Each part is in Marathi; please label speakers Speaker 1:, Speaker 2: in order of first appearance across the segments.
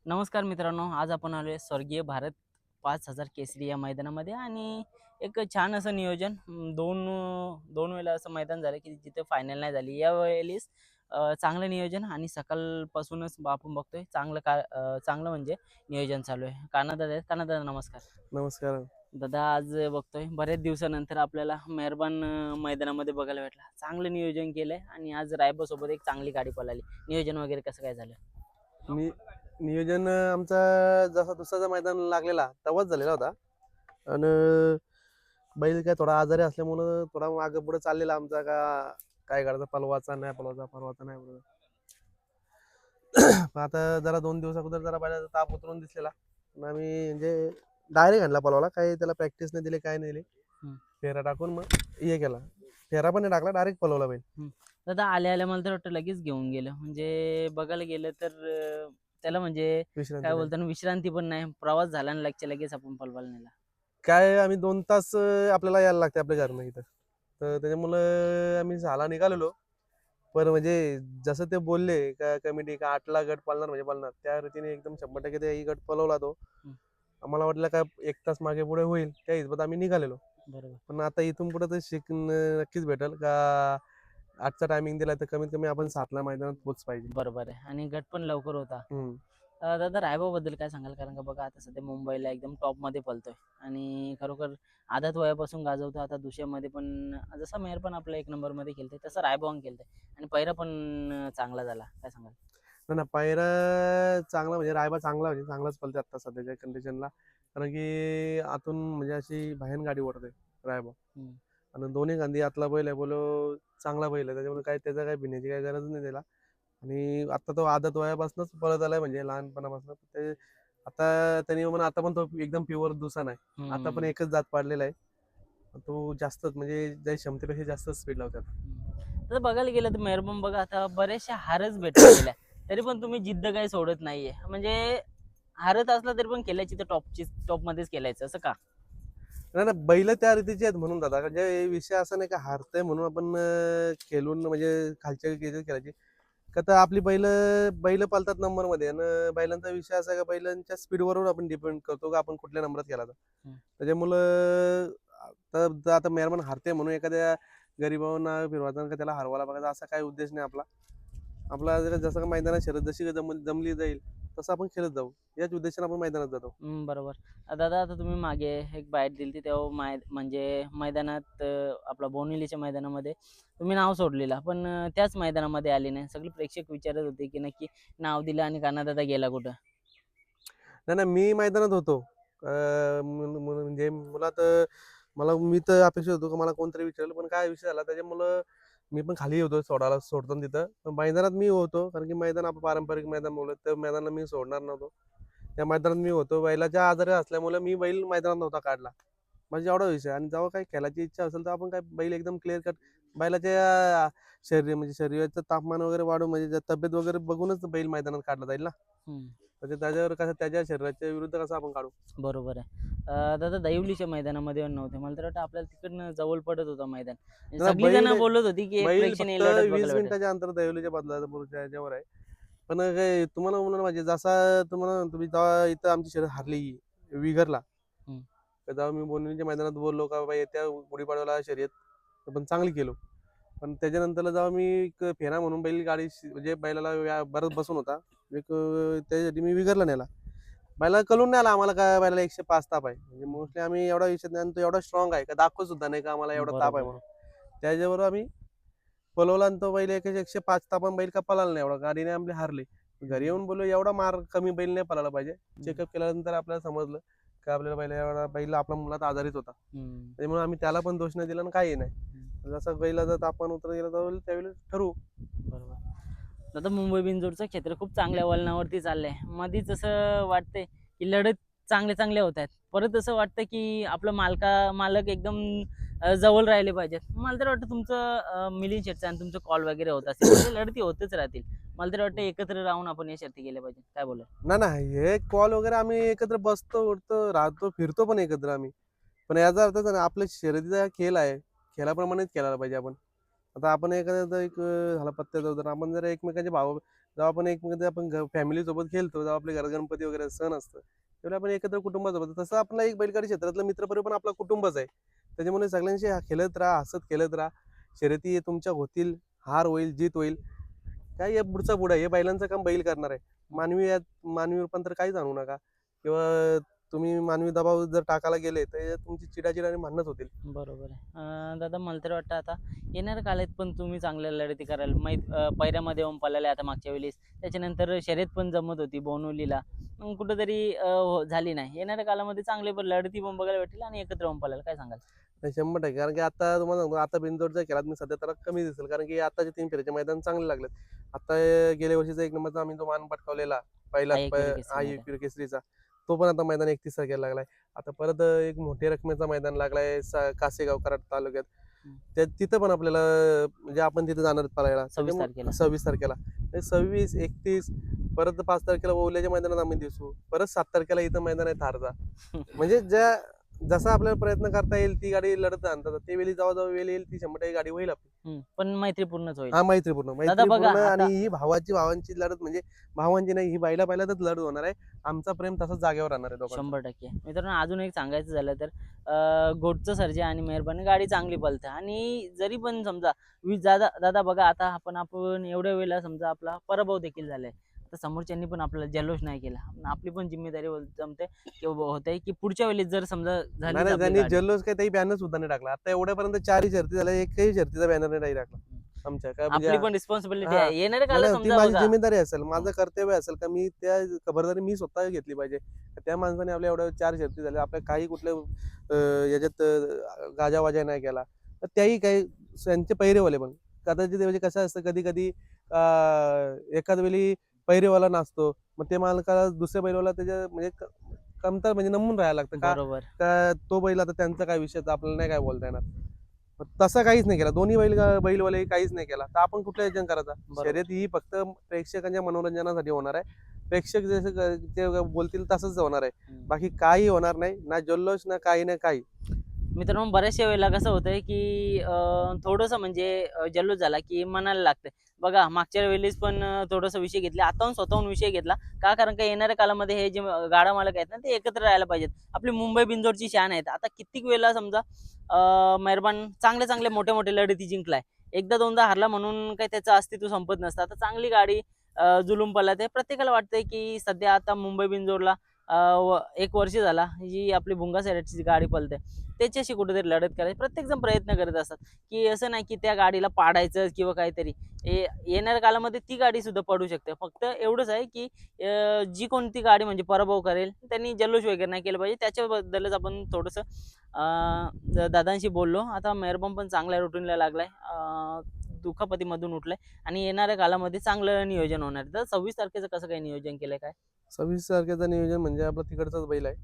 Speaker 1: नमस्कार मित्रांनो, आज आपण आलोय स्वर्गीय भारत 5000 केसरी या मैदानामध्ये आणि एक छान असं नियोजन दोन वेळेला असं मैदान झालं की जिथे फायनल नाही झाली. या वेळेस चांगलं नियोजन आणि सकाळपासूनच आपण बघतोय चांगलं म्हणजे नियोजन चालू आहे. कानादादा आहेत. कानादादा नमस्कार.
Speaker 2: नमस्कार.
Speaker 1: दादा आज बघतोय बरेच दिवसानंतर आपल्याला मेहरबान मैदानामध्ये बघायला भेटला. चांगलं नियोजन केलंय आणि आज रायबासोबत एक चांगली गाडी पळाली. नियोजन वगैरे कसं काय झालं?
Speaker 2: नि नियोजन आमचा जसा दुसऱ्याचा मैदान लागलेला तेव्हाच झालेला होता. आणि बैल काय थोडा आजारी असल्यामुळं थोडा मागे पुढे चाललेला आमचा काय करायचं, पलवाचा नाही बोलवायचा. पण आता जरा 2 दिवस अगोदर जरा बैलाचा ताप उतरून दिसलेला. पण आम्ही म्हणजे डायरेक्ट आणला पलवाला, काही त्याला प्रॅक्टिस नाही दिली, काय नाही दिली.
Speaker 1: हम्म.
Speaker 2: फेरा टाकून मग हे केला. फेरा पण नाही टाकला, डायरेक्ट पलवला बैल.
Speaker 1: दादा आल्या आल्या मला तर वाटतं लगेच घेऊन गेलं. म्हणजे बघायला गेलं तर त्याला म्हणजे
Speaker 2: विश्रांती
Speaker 1: काय
Speaker 2: नाही.
Speaker 1: बोलताना विश्रांती पण नाही. प्रवास झाला आणि लगच्या लगेच आपण पलवायला नेला.
Speaker 2: काय आम्ही 2 तास आपल्याला यायला लागते आपल्या घरनं इथं. तर त्याच्यामुळं आम्ही 6ला निघालेलो. पण म्हणजे जसं ते बोलले का कमिटी का 8ला गट पळणार म्हणजे पळणार, त्या रीतीने एकदम 100% ते गट पळवला तो.
Speaker 1: हम्म.
Speaker 2: आम्हाला वाटलं का 1 तास मागे पुढे होईल, त्या हिशोबात आम्ही निघालेलो.
Speaker 1: बरोबर.
Speaker 2: पण आता इथून पुढे तर नक्कीच भेटेल का 8चा टायमिंग दिला तर कमीत कमी आपण 7ला मैदानात पोहोच पाहिजे.
Speaker 1: बरोबर आहे आणि गट पण लवकर होता.
Speaker 2: हम्म.
Speaker 1: दादा रायबाबद्दल काय सांगाल? कारण का बघा आता सध्या मुंबईला एकदम टॉपमध्ये पळतोय आणि खरोखर आदत वयापासून गाजवतो. आता दुसऱ्यामध्ये पण जसा मेहर पण आपल्या 1 नंबरमध्ये खेळतोय तसं रायबावन खेळतोय आणि पहिरा पण चांगला झाला. काय सांगाल?
Speaker 2: नाही ना, पायरा चांगला म्हणजे रायबा चांगला म्हणजे चांगलाच पळते आता सध्याच्या कंडिशनला. कारण की आतून म्हणजे अशी भयान गाडी ओढते रायबा.
Speaker 1: हम्म.
Speaker 2: आणि दोन्ही गांधी आतला बैल आहे, बोलो चांगला बैल आहे, त्याच्यामुळे काय त्याचा काही भिण्याची काही गरज नाही त्याला. आणि आता तो आदत वयापासूनच पळत आलाय म्हणजे लहानपणापासून ते. आता त्यांनी म्हणून आता पण तो एकदम प्युअर दुसान आहे. आता पण एकच दात पाडलेला आहे. तो जास्तच म्हणजे ज्या क्षमतेपेक्षा जास्त स्पीड लावतात.
Speaker 1: तर बघायला गेलं तर मेहरबान बघा आता बऱ्याचशा हारच भेटत गेल्या तरी पण तुम्ही जिद्द काही सोडत नाहीये. म्हणजे हारत असला तरी पण केल्याची तर टॉप मध्येच केलायचं असं का?
Speaker 2: नाही ना, बैल त्या रीतीचे आहेत म्हणून दादा, म्हणजे विषय असा नाही का हारतंय म्हणून आपण खेळून म्हणजे खालच्या याच्यात खेळायची. का तर आपली बैल बैल पालतात नंबर मध्ये, आणि बैलांचा विषय असा आहे का बैलांच्या स्पीडवरून आपण डिपेंड करतो का आपण कुठल्या नंबरात केला तर.
Speaker 1: हम्म.
Speaker 2: त्याच्यामुळं आता मेहरबान हारते म्हणून एखाद्या गरीबांना फिरवायचा का त्याला हरवायला बघायचा असा काही उद्देश नाही आपला. आपला जसं का मैदानात शर्यत जशी जमली जाईल तसं आपण खेळत जाऊ, याच उद्देशाने आपण मैदानात जातो.
Speaker 1: बरोबर. दादा आता तुम्ही मागे एक बाईट दिली तेव्हा म्हणजे मैदानात आपला बोनिवलीच्या मैदानामध्ये तुम्ही नाव सोडलेला पण त्याच मैदानामध्ये आले नाही. सगळे प्रेक्षक विचारत होते की नक्की नाव दिलं आणि कान्हादादा गेला कुठं?
Speaker 2: नाही नाही, मी मैदानात होतो. म्हणजे मुलात मी तर अपेक्षित होतो की मला कोणतरी विचारलं, पण काय विषय झाला त्याच्यामुळं मी पण खाली होतो सोडताना तिथं. पण मैदानात मी होतो कारण की मैदान आपलं पारंपरिक मैदान बोलत तर मैदानात मी सोडणार नव्हतो. त्या मैदानात मी होतो. बैलाच्या आजारी असल्यामुळे मी बैल मैदानात नव्हता काढला. म्हणजे एवढा विषय. आणि जेव्हा काही खेळायची इच्छा असेल तर आपण काय बैल एकदम क्लिअर कट बैलाच्या म्हणजे शरीराचं तापमान वगैरे वाढून म्हणजे तब्येत वगैरे बघूनच बैल मैदानात काढला जाईल ना.
Speaker 1: हम्म.
Speaker 2: म्हणजे त्याच्यावर कसं त्याच्या शरीराच्या विरुद्ध कसं आपण काढू.
Speaker 1: बरोबर आहे. दादा दहिवलीच्या मैदानामध्ये नव्हते. मला तर वाटतं आपल्याला तिकडनं जवळ पडत होतं मैदान. म्हणजे
Speaker 2: ना
Speaker 1: सगळी
Speaker 2: बैल
Speaker 1: जण बोलत होती की एक
Speaker 2: बैल
Speaker 1: प्रेक्षणीय
Speaker 2: फक्त
Speaker 1: लढत बघायला
Speaker 2: 20
Speaker 1: भेटेल.
Speaker 2: मिनिटाच्या अंतर दैवलीच्या बदलापूरच्या याच्यावर आहे. पण काय तुम्हाला म्हणून म्हणजे जसा तुम्ही जेव्हा इथं आमची शर्यत हारली विगरला,
Speaker 1: हम्म.
Speaker 2: तर जेव्हा मी बोनिवलीच्या मैदानात बोललो का बाबा येत्या गुढीपाडव्याला शर्यत पण चांगली केलो. पण त्याच्यानंतरला जेव्हा मी एक फेरा म्हणून बैल गाडी म्हणजे बैलाला बरंच बसून होता, त्याच्यासाठी मी विगरला नेला. बैलाला कळून नाही आला आम्हाला का बैलाला 105 ताप आहे. म्हणजे मोस्टली आम्ही एवढा विषय नाही आणि तो एवढा स्ट्रॉंग आहे का दाखवत सुद्धा नाही का आम्हाला एवढा ताप आहे
Speaker 1: बरोबर
Speaker 2: म्हणून.
Speaker 1: आहे.
Speaker 2: त्याच्यावर आम्ही पळवला आणि तो बैल 105 तापान बैल का पळाला नाही, एवढा गाडीने आपली हारली. घरी येऊन बोललो एवढा मार कमी बैल नाही पळायला पाहिजे. चेकअप केल्यानंतर आपल्याला समजलं का आपल्याला बैल आपला मुलात आजारीच होता.
Speaker 1: हम्म.
Speaker 2: त्यामुळे आम्ही त्याला पण दोष नाही दिला आणि काही नाही. जसं बैलाचा तापमान उतर गेला त्यावेळेला ठरवू.
Speaker 1: बरोबर. आता मुंबई बिनजोडचं क्षेत्र खूप चांगल्या वळणावरती चाललंय. मधीच असं वाटतंय की लढत चांगले चांगले होत आहेत. परत असं वाटतं की आपलं मालक एकदम जवळ राहिले पाहिजेत. मला तर वाटतं तुमचं मिलिंद शेटचं आणि तुमचं कॉल वगैरे होत असेल. म्हणजे लढती होतच राहतील. मला तर वाटतं एकत्र राहून आपण या शर्ती केल्या पाहिजे. काय बोला?
Speaker 2: ना ना, हे कॉल वगैरे आम्ही एकत्र बसतो, उठतो, राहतो, फिरतो पण एकत्र आम्ही. पण याचा अर्थ आपल्या शर्यतीचा खेळ आहे, खेळाप्रमाणेच खेळायला पाहिजे आपण. आता आपण एखाद्याचा झाला पत्त्याचा, तर आपण जर एकमेकांचे भाव जेव्हा आपण एकमेकांमध्ये आपण फॅमिली सोबत खेळतो, जेव्हा आपल्या घरात गणपती वगैरे सण असतं, तेव्हा आपण एकत्र कुटुंबासोबत तसं आपला एक बैलगाडी क्षेत्रातलं मित्रपरिवार पण आपला कुटुंबच आहे. त्याच्यामुळे सगळ्यांशी खेळत राहा, हसत खेळत राहा. शर्यती तुमच्या होतील, हार होईल, जीत होईल. काय या पुढचा पुढं आहे. हे बैलांचं काम बैल करणार आहे. मानवी रूपांतर काहीच आणू नका किंवा तुम्ही मानवी दबाव जर टाकायला गेले तर तुमची चिडाचिड आणि भांडणच होतील.
Speaker 1: बरोबर आहे. दादा मला तर वाटतं आता येणाऱ्या काळात पण तुम्ही चांगल्या लढती कराल. पैऱ्यामध्ये येऊन पळाले आता मागच्या वेळेस. त्याच्यानंतर शर्यत पण जमत होती बोनवलीला. मग कुठेतरी झाली नाही. येणाऱ्या काळामध्ये चांगले पण लढती पण बघायला भेटतील आणि एकत्र येऊन पळायला. काय सांगाल?
Speaker 2: नाही 100% कारण की आता तुम्हाला सांगतो आता बिनजोडच्या खेळात मी सध्या त्याला कमी दिसेल कारण की आताचे 3 फेरीचे मैदान चांगले लागलेत. आता गेल्या वर्षीचा 1 नंबरचा आम्ही जो मान पटकावलेला पहिला
Speaker 1: आई एकविरा केसरीमध्ये.
Speaker 2: आई केसरीचा तो पण आता मैदान 31 तारखेला लागलाय. आता परत एक मोठ्या रकमेचा मैदान लागलाय कासेगाव कराड तालुक्यात.
Speaker 1: हं.
Speaker 2: तिथं पण आपल्याला म्हणजे आपण तिथे जाणार आहेत पळायला
Speaker 1: 26 तारखेला.
Speaker 2: 26 तारखेला. 26, 31 परत 5 तारखेला ओवल्याच्या मैदानात आम्ही दिसू. परत 7 तारखेला इथं मैदान आहे थारचा. म्हणजे जसा आपल्याला प्रयत्न करता येईल ती गाडी लढत आणतात ते वेळी जेव्हा वेळ येईल ती 100% गाडी होईल आपली.
Speaker 1: पण मैत्रीपूर्णच होईल.
Speaker 2: हा मैत्रीपूर्ण
Speaker 1: दादा बघा
Speaker 2: मैत्रीपूर्ण आणि
Speaker 1: आता
Speaker 2: ही भावांची लढत म्हणजे भावांची नाही ही बैलातच लढत होणार आहे. आमचा प्रेम तसंच जागेवर राहणार आहे दोघांचं.
Speaker 1: 100%. मित्रांनो अजून एक सांगायचं झालं तर गोटचं सर्जा आणि मेहरबानी गाडी चांगली पळते आणि जरी पण समजा दादा दादा बघा आता आपण एवढ्या वेळेला समजा आपला पराभव देखील झालाय. आता समोरच्यांनी पण आपल्याला जल्लोष नाही केला. आपली पण जिम्मेदारी जमते किंवा होते की पुढच्या वेळेस जर समजा झाली
Speaker 2: नाही
Speaker 1: आपली
Speaker 2: त्यांनी
Speaker 1: गाडी.
Speaker 2: जल्लोष काही बॅनर सुद्धा नाही टाकला. आता एवढ्यापर्यंत 4 शर्ती झाल्या एकही शर्तीचा बॅनर नाही टाकला आमच्या काय म्हणजे
Speaker 1: आपली पण रिस्पॉन्सिबिलिटी
Speaker 2: हा.
Speaker 1: आहे. येणाऱ्या
Speaker 2: नाही,
Speaker 1: काळात
Speaker 2: नाही, ती
Speaker 1: समजा
Speaker 2: माझी
Speaker 1: बघा.
Speaker 2: जिम्मेदारी असेल माझं कर्तव्य असेल का मी त्या खबरदारी मी स्वतः घेतली पाहिजे. त्या माणसाने आपल्या एवढ्या 4 शर्ती झाल्या आपल्या काही कुठल्या याच्यात गाजावाजा नाही केला तर त्याही काही त्यांचे पहिरेवाले पण कदाचित म्हणजे कसं असतं कधी कधी एखाद वेळी पहिरेवाला नसतो मग ते मालकाला दुसऱ्या बैलवाला त्याच्या म्हणजे कमतर म्हणजे नमून राहायला लागतं
Speaker 1: बरोबर.
Speaker 2: का तो बैल आता त्यांचा काय विषय तर आपल्याला नाही काय बोलता येणार. मग तसं काहीच नाही केला दोन्ही बैलवाले काहीच नाही केला तर आपण कुठलं योजना करायचा.
Speaker 1: बरोबर.
Speaker 2: शर्यत ही फक्त प्रेक्षकांच्या मनोरंजनासाठी होणार आहे. प्रेक्षक जसं ते बोलतील तसंच होणार आहे. बाकी काही होणार नाही ना जल्लोष ना काही ना काही.
Speaker 1: मित्रांनो बऱ्याचशा वेळेला कसं होतंय की थोडंसं म्हणजे जल्लोष झाला की मनाला लागतंय. बघा मागच्या वेळेस पण थोडासा विषय घेतला. आताहून स्वतःहून विषय घेतला. का कारण का येणाऱ्या काळामध्ये हे जे गाडा मालक आहेत ना ते एकत्र राहायला पाहिजेत. आपली मुंबई बिनजोडची शान आहेत. आता कित्येक वेळेला समजा मेहरबान चांगले मोठे लढती जिंकलाय. एकदा दोनदा हारला म्हणून काही त्याचं अस्तित्व संपत नसतं. आता चांगली गाडी जुलूम पळते. प्रत्येकाला वाटतंय की सध्या आता मुंबई बिनजोडला 1 वर्ष झाला जी आपली भुंगा शर्यतीची गाडी पळते. त्याच्याशी कुठेतरी लढत करायची प्रत्येकजण प्रयत्न करत असतात की असं नाही की त्या गाडीला पाडायचं किंवा काहीतरी. येणाऱ्या काळामध्ये ती गाडी सुद्धा पडू शकते. फक्त एवढंच आहे की जी कोणती गाडी म्हणजे पराभव करेल त्यांनी जल्लोष वगैरे नाही केलं पाहिजे. त्याच्याबद्दलच आपण थोडंसं दादांशी बोललो. आता मेहरबान पण चांगल्या रुटीनला लागलाय. दुखापतीमधून उठलाय आणि येणाऱ्या काळामध्ये चांगलं नियोजन होणार आहे. तर 26 तारखेचं कसं काय नियोजन केलंय काय?
Speaker 2: 26 तारखेचं नियोजन म्हणजे आपला तिकडचाच बैल आहे.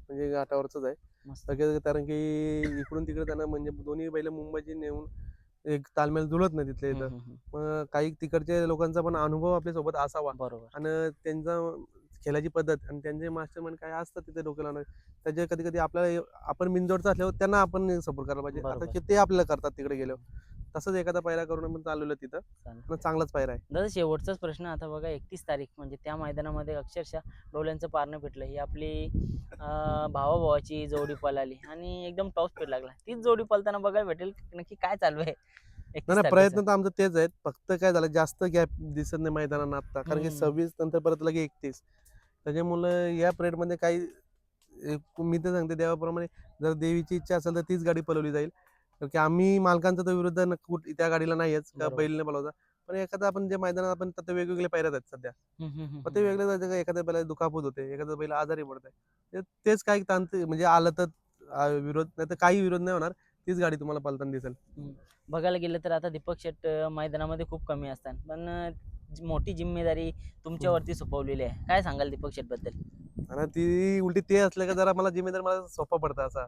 Speaker 2: म्हणजे घाटावरचाच आहे.
Speaker 1: मस्त.
Speaker 2: कारण की इकडून तिकडे त्यांना म्हणजे दोन्ही बैल मुंबईची नेऊन एक तालमेल जुळत नाही तिथल्या इथं. मग काही तिकडच्या लोकांचा पण अनुभव आपल्या सोबत असावा
Speaker 1: बरोबर.
Speaker 2: आणि त्यांचा खेळाची पद्धत आणि त्यांचे मास्टरमाइंड काय असतात तिथे डोक्याला लावणार त्याच्या कधी कधी आपल्याला आपण बिनजोडचा असल्यावर त्यांना आपण सपोर्ट करायला पाहिजे. आता
Speaker 1: बरोबर.
Speaker 2: ते आपल्याला करतात तिकडे गेल्यावर तसंच एखादा पायरा करून आपण चालवलं तिथं
Speaker 1: चालेल.
Speaker 2: पण चांगलाच पायरा आहे.
Speaker 1: दादा शेवटचाच प्रश्न आता बघा 31 तारीख म्हणजे त्या मैदानामध्ये अक्षरशः डोळ्यांचं पारणं फिटलं. ही आपली भावाभावाची जोडी पळाली आणि एकदम टॉप स्पीड लागला. तीच जोडी पळताना बघायला भेटेल नक्की काय चालू आहे 31
Speaker 2: नाही
Speaker 1: तारखेचं?
Speaker 2: प्रयत्न तर आमचं तेच आहेत फक्त काय झालं जास्त गॅप दिसत नाही मैदानात आता कारण की 26 नंतर परत लगे 31 त्याच्यामुळं या पिरियड मध्ये काही मी तर सांगते देवाप्रमाणे जर देवीची इच्छा असेल तर तीच गाडी पळवली जाईल. कारण की आम्ही मालकांचा तर विरुद्ध त्या गाडीला नाहीच का
Speaker 1: बरोबर.
Speaker 2: बैलने पळवता पण एखादा आपण जे मैदानात आपण तर वेगवेगळे पायऱ्यात आहेत सध्या मग ते वेगळे जायचं का एखाद्या बैला दुखापत होते एखाद्या बैला आजारी पडतंय तेच काही तांत्रिक म्हणजे आलं तर विरोध नाही तर काही विरोध नाही होणार तीच गाडी तुम्हाला पळताना दिसेल.
Speaker 1: बघायला गेलं तर आता दीपक शेट मैदानामध्ये खूप कमी असतात पण मोठी जिम्मेदारी तुमच्यावरती सोपवलेली आहे. काय सांगाल दीपक शेट बद्दल?
Speaker 2: आणि ती उलटी ते असलं का जरा मला जिम्मेदार मला सोपा पडतं असा.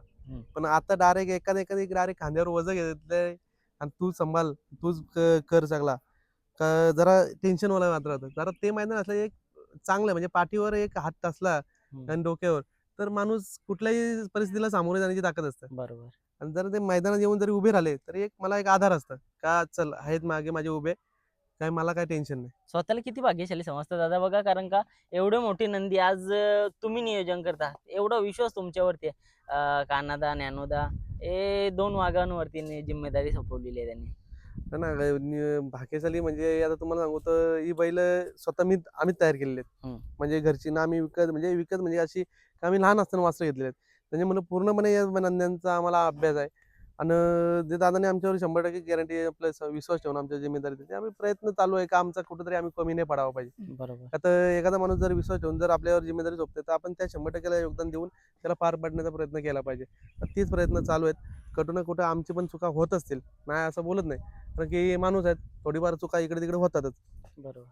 Speaker 2: पण आता डायरेक्ट एखादी डायरेक्ट खांद्यावर वजन घेतलंय आणि तू संभाल तूच कर चांगला का जरा टेन्शन वाला मात्र राहतं. जरा ते मैदान असलं एक चांगलं म्हणजे पाठीवर एक हात टचला आणि डोक्यावर तर माणूस कुठल्याही परिस्थितीला सामोरे जाण्याची ताकद असते.
Speaker 1: बरोबर.
Speaker 2: आणि जर ते मैदानात येऊन जरी उभे राहिले तर मला एक आधार असतं का चल आहेत मागे माझे उभे काय मला काय टेन्शन नाही.
Speaker 1: स्वतःला किती भाग्यशाली समजता दादा बघा, कारण का एवढे मोठी नंदी आज तुम्ही नियोजन करता, एवढा विश्वास तुमच्यावरती आहे. कान्हादा, ज्ञानोदा हे 2 वाघांवरती जिम्मेदारी सोपवलेली आहे त्यांनी.
Speaker 2: है ना. भाग्यशाली म्हणजे आता तुम्हाला सांगू तर ही बैल स्वतः आम्हीच तयार केलेली आहेत.
Speaker 1: हम्म.
Speaker 2: म्हणजे घरची ना, आम्ही विकत म्हणजे अशी का आम्ही लहान असताना वासरं घेतलेली आहेत. त्याच्यामुळे पूर्णपणे या नंद्यांचा आम्हाला अभ्यास आहे. आणि जे दादाने आमच्यावर 100% गॅरंटी प्लस विश्वास ठेवून आमच्या जिम्मेदारी दिली, आम्ही प्रयत्न चालू आहे का आमचा कुठेतरी आम्ही कमी नाही पडावं पाहिजे.
Speaker 1: बरोबर.
Speaker 2: आता एखादा माणूस जर विश्वास ठेवून जर आपल्यावर जिम्मेदारी झोपते, तर आपण त्या 100% योगदान देऊन त्याला पार पाडण्याचा प्रयत्न केला पाहिजे. तर तीच प्रयत्न चालू आहेत. कुठं ना कुठं आमची पण चुका होत असतील, नाही असं बोलत नाही, कारण की माणूस आहेत, थोडीफार चुका इकडे तिकडे होतातच.
Speaker 1: बरोबर.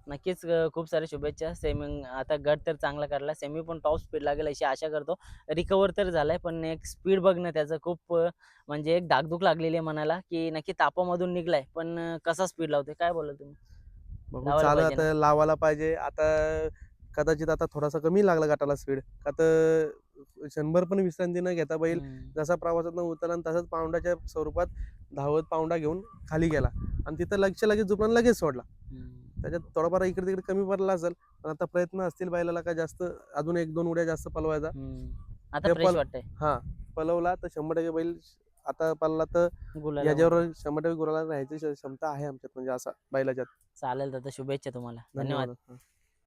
Speaker 1: नक्कीच खूप साऱ्या शुभेच्छा. सेमी आता गट तर चांगला काढला, सेमी पण टॉप स्पीड लागेल अशी आशा करतो. रिकव्हर तर झालाय, पण एक स्पीड बघणं त्याचं खूप म्हणजे एक धाकधूक लागलेली आहे मनाला, की नक्की तापामधून निघलाय, पण कसा स्पीड लावतोय काय बोलाल तुम्ही?
Speaker 2: बघू
Speaker 1: लावायला
Speaker 2: चालू
Speaker 1: पाहिजे ना?
Speaker 2: आता लावायला पाहिजे. आता कदाचित आता थोडासा कमी लागला गटाला स्पीड. आता 100 पण विश्रांती न घेता बैल
Speaker 1: हम्म.
Speaker 2: जसा प्रवासातनं उतरला आणि तसाच पाऊंडाच्या स्वरूपात धावत पाऊंडा घेऊन खाली गेला आणि तिथं लगेच झोपला आणि लगेच सोडला.
Speaker 1: हम्म.
Speaker 2: त्याच्यात थोडाफार इकडे तिकडे कमी पडला असेल, पण आता प्रयत्न असतील बैलाला का जास्त अजून 1-2 उड्या जास्त पलवायचा.
Speaker 1: हम्म. आता
Speaker 2: ते
Speaker 1: फ्रेश वाटतंय.
Speaker 2: हा पलवला तर 100% बैल आता पळला तर
Speaker 1: गुलालामध्ये.
Speaker 2: याच्यावर 100% गुलाला राहायची क्षमता आहे आमच्यात, म्हणजे असा बैलाच्यात.
Speaker 1: चालेल दादा, शुभेच्छा तुम्हाला. धन्यवाद.
Speaker 2: धन्यवाद.